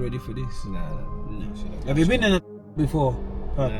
ready for this. Nah. Have you been in a before? Nah.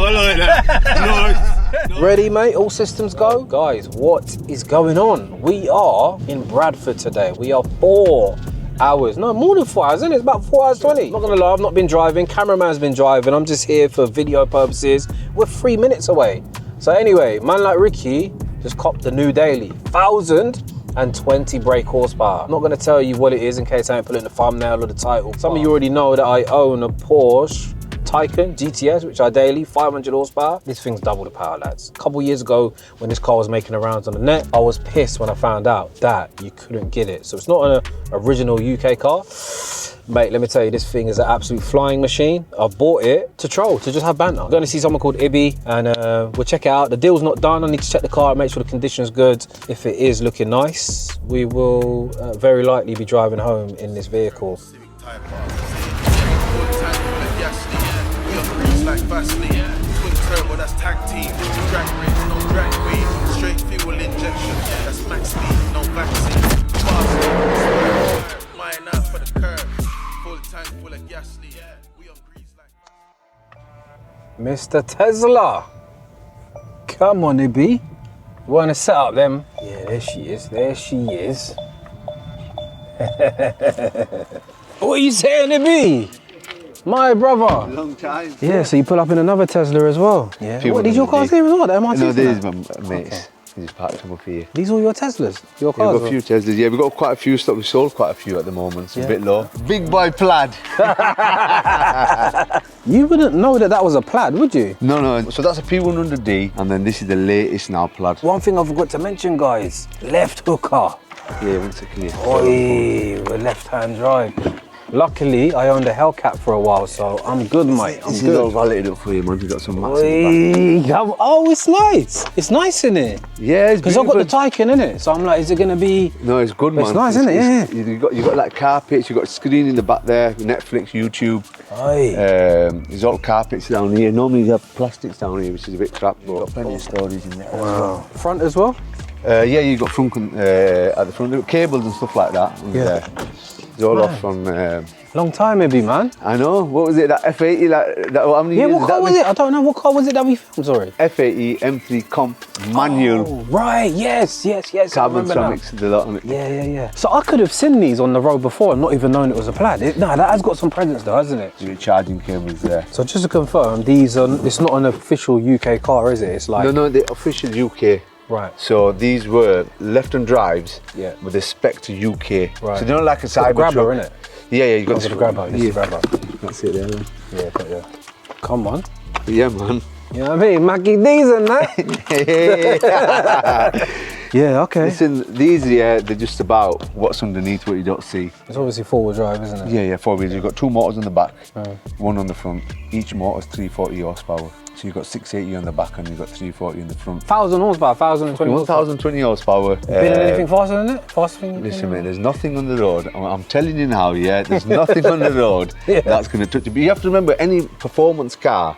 I like that. Nice. Ready, mate? All systems go? Guys, what is going on? We are in Bradford today. We are 4 hours, no, more than 4 hours, isn't it? It's about 4 hours 20. Not gonna lie, I've not been driving. Cameraman's been driving. I'm just here for video purposes. We're 3 minutes away. So anyway, man like Ricky just copped the new daily. 1,020 brake horsepower. I'm not gonna tell you what it is in case I ain't put it in the thumbnail or the title. Some of you already know that I own a Porsche Taycan GTS, which are daily, 500 horsepower. This thing's double the power, lads. A couple years ago, when this car was making the rounds on the net, I was pissed when I found out that you couldn't get it. So it's not an original UK car. Mate, let me tell you, this thing is an absolute flying machine. I bought it to troll, to just have banter. I'm going to see someone called Ibby, and we'll check it out. The deal's not done. I need to check the car, make sure the condition's good. If it is looking nice, we will very likely be driving home in this vehicle. Like Vaseline, twin turbo, that's tag team. Drag race, no drag queen. Straight fuel injection, that's max speed, no vaccine. Fast, mine out for the curve. Full tank full of gasoline. We on grease like Mr. Tesla. Come on, Ibby. You want to set up them? Yeah, there she is. There she is. What are you saying, Ibby? My brother. Long time. Yeah, so you pull up in another Tesla as well. Yeah. What, these your cars here as well? The MRTs? No, these are my mates. Okay. He just parked them up here. These all your Teslas? Your cars? Yeah, we've got a few Teslas. Yeah, we've got quite a few stock. We sold quite a few at the moment. It's a bit low. Big boy Plaid. You wouldn't know that was a Plaid, would you? No. So that's a P100D, and then this is the latest now Plaid. One thing I forgot to mention, guys. Left hooker. Yeah, one second here. Oi, we're left-hand drive. Luckily, I owned a Hellcat for a while, so I'm good, mate. I'm This good. is all validated up for you, man. We've got some mats in the back. Oh, it's nice. It's nice, isn't it? Yeah, it's because I've got the Taycan in it, so I'm like, is it gonna be? No, it's good, man. It's nice, isn't it? Yeah. You got like carpets. You got a screen in the back there. Netflix, YouTube. Aye. There's all carpets down here. Normally you have plastics down here, which is a bit crap. But you've got plenty of storage in there. Wow. Front as well? Yeah, you got front at the front. Cables and stuff like that. And, Yeah. it's all off from. Long time, maybe, man. I know. What was it? That F80? Like that? How many years? What car was it? I don't know. What car was it that we filmed? Sorry. F80 M3 Comp manual. Oh, right. Yes. Carbon ceramics, the lot on it. Yeah. So I could have seen these on the road before and not even known it was a Plaid. No, that has got some presence though, hasn't it? Your charging cables there. So just to confirm, these are. It's not an official UK car, is it? It's like. No, the official UK. Right. So these were left-hand drives. Yeah. With the spec to UK. Right. So they're not like a Got the Cybertruck. grabber, innit? Yeah, you got The grabber. This is the grabber. That's it there, man. Yeah, got you. Come on. Yeah, man. You know what I mean? Mackie D's and that. Yeah, okay. Listen, these, they're just about what's underneath what you don't see. It's obviously four-wheel drive, isn't it? Yeah, 4 wheels. You've got 2 motors on the back, one on the front. Each motor's 340 horsepower. So you've got 680 on the back and you've got 340 in the front. 1,000 horsepower, 1,020 horsepower. 1,020 horsepower. Been anything faster than it? Faster than Listen, mate, there's nothing on the road. I'm telling you now, yeah, there's nothing on the road that's going to touch you. But you have to remember, any performance car,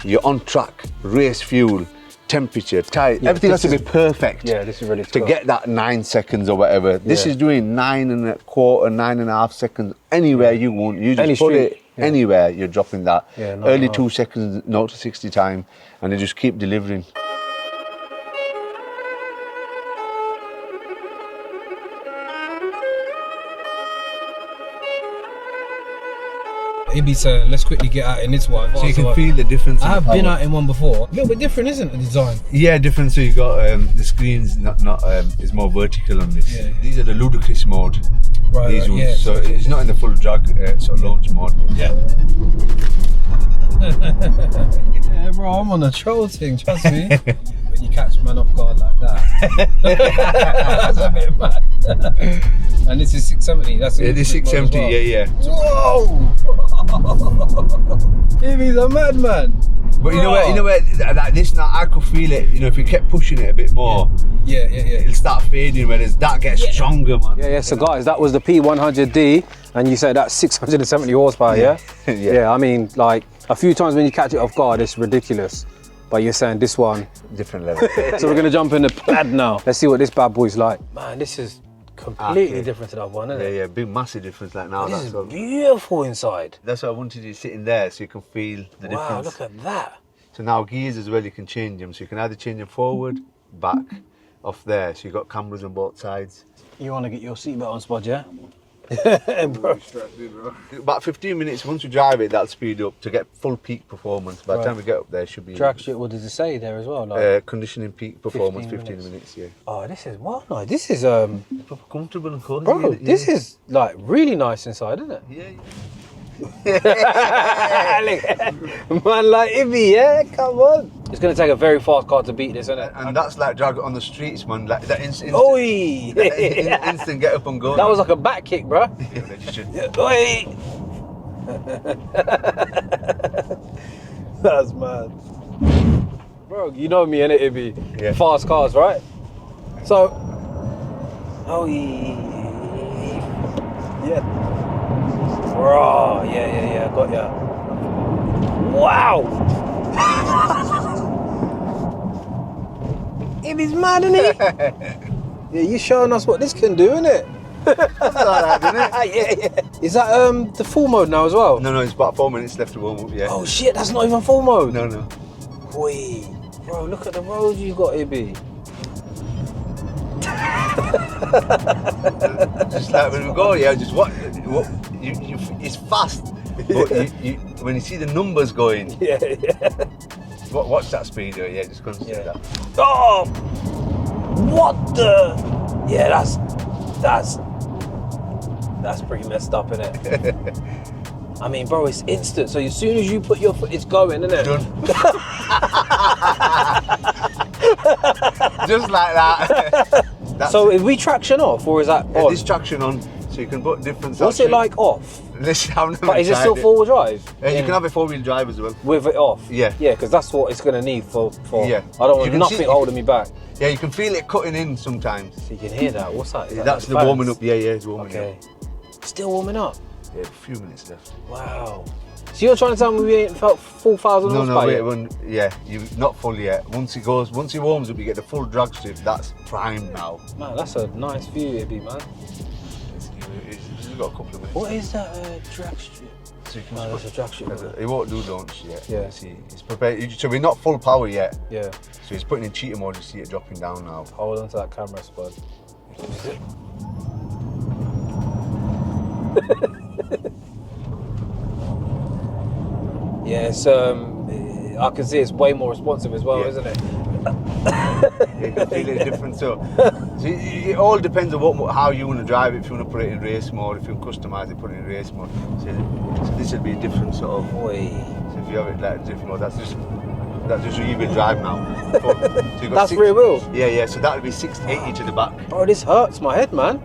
you're on track, race fuel, temperature, tyre, everything has to be perfect. Yeah, this is really to get that 9 seconds or whatever. This is doing 9 and a quarter, 9.5 seconds anywhere you want. You just put it anywhere, you're dropping that. Early 2 seconds, 0 to 60 time, and they just keep delivering. Ibby said, let's quickly get out in this one. So you can feel the difference. I have been out in one before. A little bit different, isn't it, the design? Yeah, different. So you got the screens is more vertical on this. Yeah. These are the ludicrous mode. Right. These ones. Yeah. So it's not in the full drag sort of launch mode. Yeah. Yeah, bro, I'm on a troll thing, trust me. When you catch man off guard like that. That's a bit mad. And this is 670, that's it. Yeah, this 670, yeah. Whoa! Ibby's a madman. But you know where this now, I could feel it, if you kept pushing it a bit more, it'll start fading, whereas that gets stronger, man. Yeah, so guys, that was the P100D, and you said that's 670 horsepower, yeah? Yeah. Yeah, I mean, like, A few times when you catch it off guard, it's ridiculous. But you're saying this one. Different level. So we're gonna jump in the Plaid now. Let's see what this bad boy's like. Man, this is completely different to that one, isn't it? Yeah, big massive difference like now. This is beautiful inside. That's why I wanted you sitting there so you can feel the difference. Wow, look at that. So now gears as well, you can change them. So you can either change them forward, back, off there. So you've got cameras on both sides. You want to get your seatbelt on, Spud, yeah? Bro. About 15 minutes, once we drive it, that'll speed up to get full peak performance. By the time we get up there, it should be... Track shit, what does it say there as well? Like, conditioning peak performance, 15 minutes, yeah. Oh, this is, what? No, this is, Proper comfortable and cozy. bro, this is like really nice inside, isn't it? Yeah. Man, like Ibby, yeah? Come on. It's going to take a very fast car to beat this, isn't it? And that's like drag it on the streets, man. Like that instant get up and go. That was like a back kick, bro. Yeah, you should. Oi! That's mad. Bro, you know me, innit, Ibby? Yeah. Fast cars, right? So, yeah. Bro, yeah, got ya. Wow! Ibby's mad, isn't he? Yeah, you showing us what this can do, innit? That's alright, isn't it? Yeah. Is that the full mode now as well? No, it's about 4 minutes left to warm up, yeah. Oh shit, that's not even full mode. No. Wait, bro, look at the roads you got, Ibby. Just like when we go, yeah, just what it's fast. But when you see the numbers going, Yeah. watch that speedo, yeah, just consider that. Oh, what the? Yeah, that's pretty messed up, innit? I mean, bro, it's instant. So as soon as you put your foot, it's going, isn't it? Done. Just like that. So is we traction off, or is that Yeah, on? this traction on, so you can put different. What's it like off? Listen, I've never But is it tried still four-wheel drive? Yeah, you can have a 4-wheel drive as well. With it off? Yeah. Yeah, because that's what it's going to need for Yeah. I don't You want can nothing see- holding me back. Yeah, you can feel it cutting in sometimes. So you can hear that. What's that? Is that That's the fans? warming up. Yeah, it's warming Okay. up. Still warming up? Yeah, a few minutes left. Wow. So you're trying to tell me we ain't felt full 1,000 horsepower yet? Yeah, you not full yet. Once he warms up, you get the full drag strip. That's prime now. Man, that's a nice view, Ibby, man. You've got a couple of minutes. What is that drag strip? So you can No, that's a drag strip. isn't it? He won't do launch yet. Yeah. See, it's prepared. So we're not full power yet. Yeah. So he's putting in cheater mode. You see it dropping down now. Hold on to that camera, Spud. Yeah, it's I can see it's way more responsive as well, Yeah. isn't it? You can feel it different. So it all depends on how you want to drive it. If you want to put it in race mode, if you want to customize it, put it in race mode. So this would be a different sort of. Oi. So if you have it like different mode, that's just your e-wheel drive now. So you've got That's rear wheel? Yeah. So that would be 680 to the back. Bro, this hurts my head, man.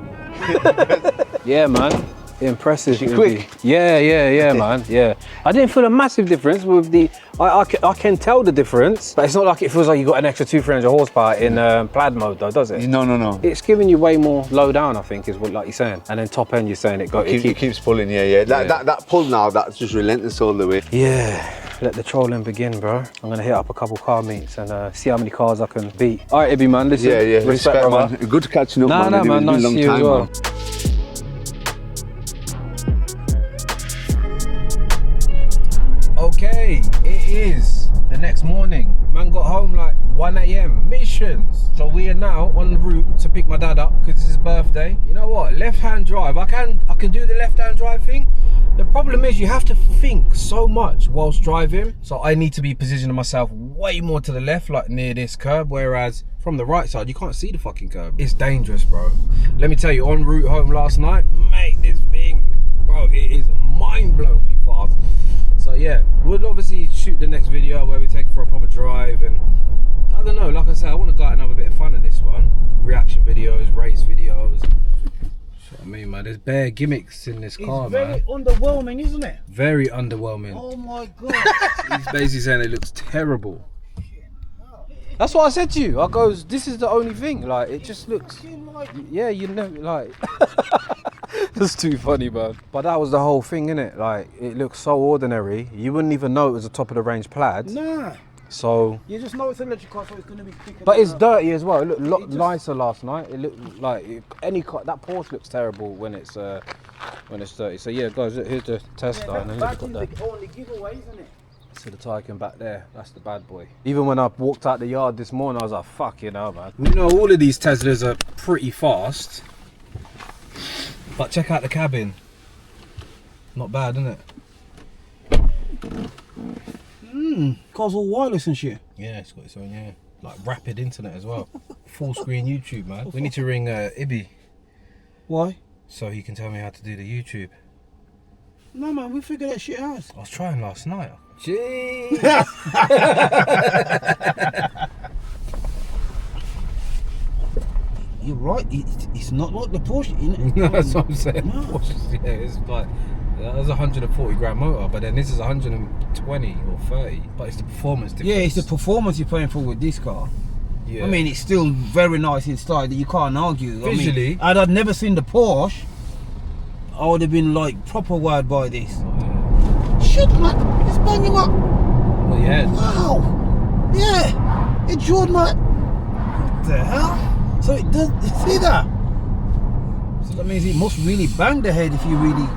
Yeah, man. Impressive. Is it quick? Yeah, man. Yeah. I didn't feel a massive difference with the. I can tell the difference, but it's not like it feels like you got an extra 200-300 horsepower in Plaid mode, though, does it? No. It's giving you way more low down, I think, is what like you're saying. And then top end, you're saying it Keeps pulling. Yeah. That pull now, that's just relentless all the way. Yeah. Let the trolling begin, bro. I'm gonna hit up a couple car meets and see how many cars I can beat. All right, Ibby, man. Listen. Yeah. Respect, man. brother. Good catching up, Nah, man. man. Nice to see you as well. Man. Okay, it is the next morning. Man got home like 1 a.m. Missions. So we are now on the route to pick my dad up because it's his birthday. You know what? Left-hand drive. I can do the left-hand drive thing. The problem is you have to think so much whilst driving. So I need to be positioning myself way more to the left, like near this curb. Whereas from the right side, you can't see the fucking curb. It's dangerous, bro. Let me tell you, en route home last night, mate, this thing, bro, it is mind-blowingly fast. So yeah, we'll obviously shoot the next video where we take it for a proper drive, and I don't know, like I said, I want to go out and have a bit of fun in this one. Reaction videos, race videos. I mean, man, there's bare gimmicks in this car, man. It's very underwhelming, isn't it? Very underwhelming. Oh my god. He's basically saying it looks terrible. That's what I said to you. I goes, this is the only thing. Like, it just looks. Yeah, you know, like. That's too funny, man. But that was the whole thing, innit? Like, it looks so ordinary. You wouldn't even know it was a top of the range Plaid. Nah. So. You just know it's an electric car, so it's going to be quicker. But it's dirty as well. It looked a lot nicer last night. It looked like any car. That Porsche looks terrible when it's dirty. So yeah, guys, here's the Tesla. Yeah, and then that's look at the only giveaway, isn't it? So the Taycan back there, that's the bad boy. Even when I walked out the yard this morning, I was like, fuck, you know, man. You know, all of these Teslas are pretty fast. But check out the cabin. Not bad, isn't it? Car's all wireless and shit. Yeah, it's got its own, yeah. Like rapid internet as well. Full screen YouTube, man. We need to ring Ibby. Why? So he can tell me how to do the YouTube. No, man, we figured that shit out. I was trying last night. Jeez. You're right. It's not like the Porsche, innit? No, that's what I'm saying. No. Porsche, yeah, it's like that was a 140 grand motor, but then this is 120 or 30. But it's the performance difference. Yeah, it's the performance you're paying for with this car. Yeah. I mean, it's still very nice inside. You can't argue. Visually, I mean, I'd never seen the Porsche. I would have been like proper wowed by this. Shit, man, it's banging up. Well, yeah. Wow. Yeah, it showed my. What the hell? So it does. See that? So that means it must really bang the head if you really.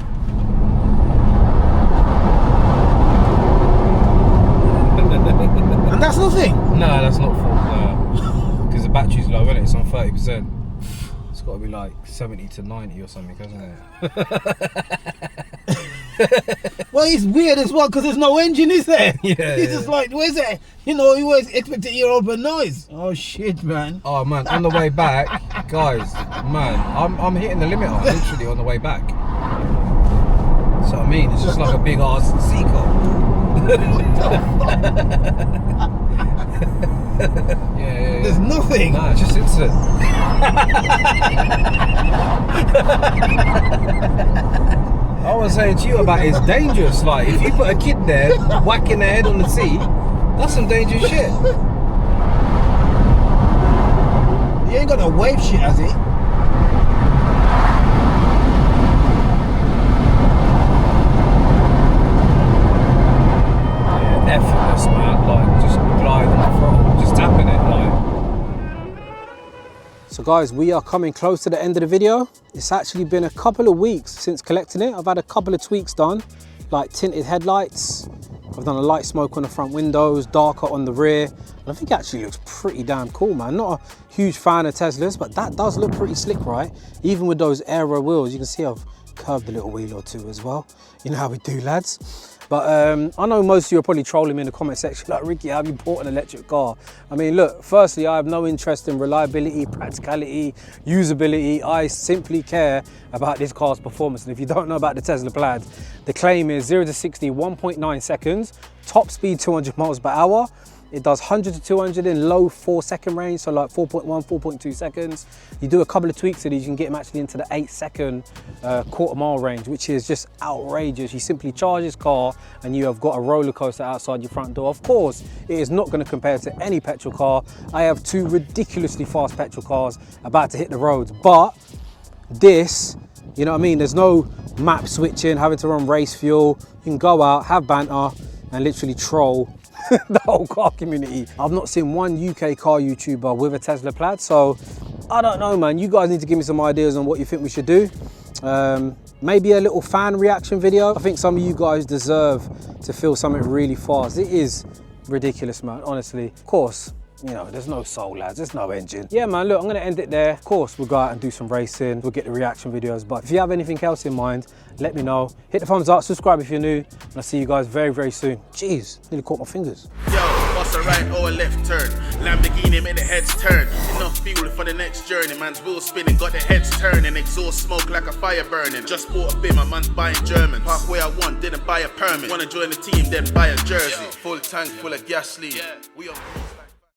And that's nothing. No, that's not full. Because the battery's low, isn't it? It's on 30%. It's got to be like 70 to 90 or something, hasn't it? Well, it's weird as well because there's no engine, is there? Yeah. It's just like, where's it? You know, you always expect to hear open noise. Oh shit, man. Oh man, on the way back, guys, man, I'm hitting the limit literally on the way back. So I mean, it's just like a big ass seagull. Yeah. There's nothing. Nah, it's just instant. I was saying to you about it's dangerous. Like if you put a kid there whacking their head on the seat, that's some dangerous shit. You ain't got no wave shit, has it? Effortless, man. Like just glide on the throttle, just tapping it, like. So guys, we are coming close to the end of the video. It's actually been a couple of weeks since collecting it. I've had a couple of tweaks done, like tinted headlights. I've done a light smoke on the front windows, darker on the rear. And I think it actually looks pretty damn cool, man. Not a huge fan of Teslas, but that does look pretty slick, right? Even with those aero wheels, you can see I've curved a little wheel or two as well. You know how we do, lads. But I know most of you are probably trolling me in the comment section like, Ricky, have you bought an electric car? I mean, look, firstly, I have no interest in reliability, practicality, usability. I simply care about this car's performance. And if you don't know about the Tesla Plaid, the claim is 0 to 60, 1.9 seconds, top speed 200 miles per hour. It does 100 to 200 in low 4-second range, so like 4.1, 4.2 seconds. You do a couple of tweaks to these, you can get them actually into the 8-second quarter-mile range, which is just outrageous. You simply charge this car and you have got a roller coaster outside your front door. Of course, it is not going to compare to any petrol car. I have two ridiculously fast petrol cars about to hit the roads, but this, you know what I mean? There's no map switching, having to run race fuel. You can go out, have banter, and literally troll the whole car community. I've not seen one UK car YouTuber with a Tesla Plaid, so I don't know, man. You guys need to give me some ideas on what you think we should do. Maybe a little fan reaction video. I think some of you guys deserve to feel something really fast. It is ridiculous, man, honestly. Of course, you know, there's no soul, lads, there's no engine. Yeah, man, look, I'm gonna end it there. Of course, we'll go out and do some racing, we'll get the reaction videos, but if you have anything else in mind, let me know. Hit the thumbs up, subscribe if you're new, and I'll see you guys very, very soon. Jeez, nearly caught my fingers. Yo, bust a right or a left turn. Lamborghini made the heads turn. Enough fuel for the next journey. Man's wheel spinning, got the heads turning. Exhaust smoke like a fire burning. Just bought a bin, my man's buying German. Halfway I won, didn't buy a permit. Wanna join the team, then buy a jersey. Full tank full of gas lead. We on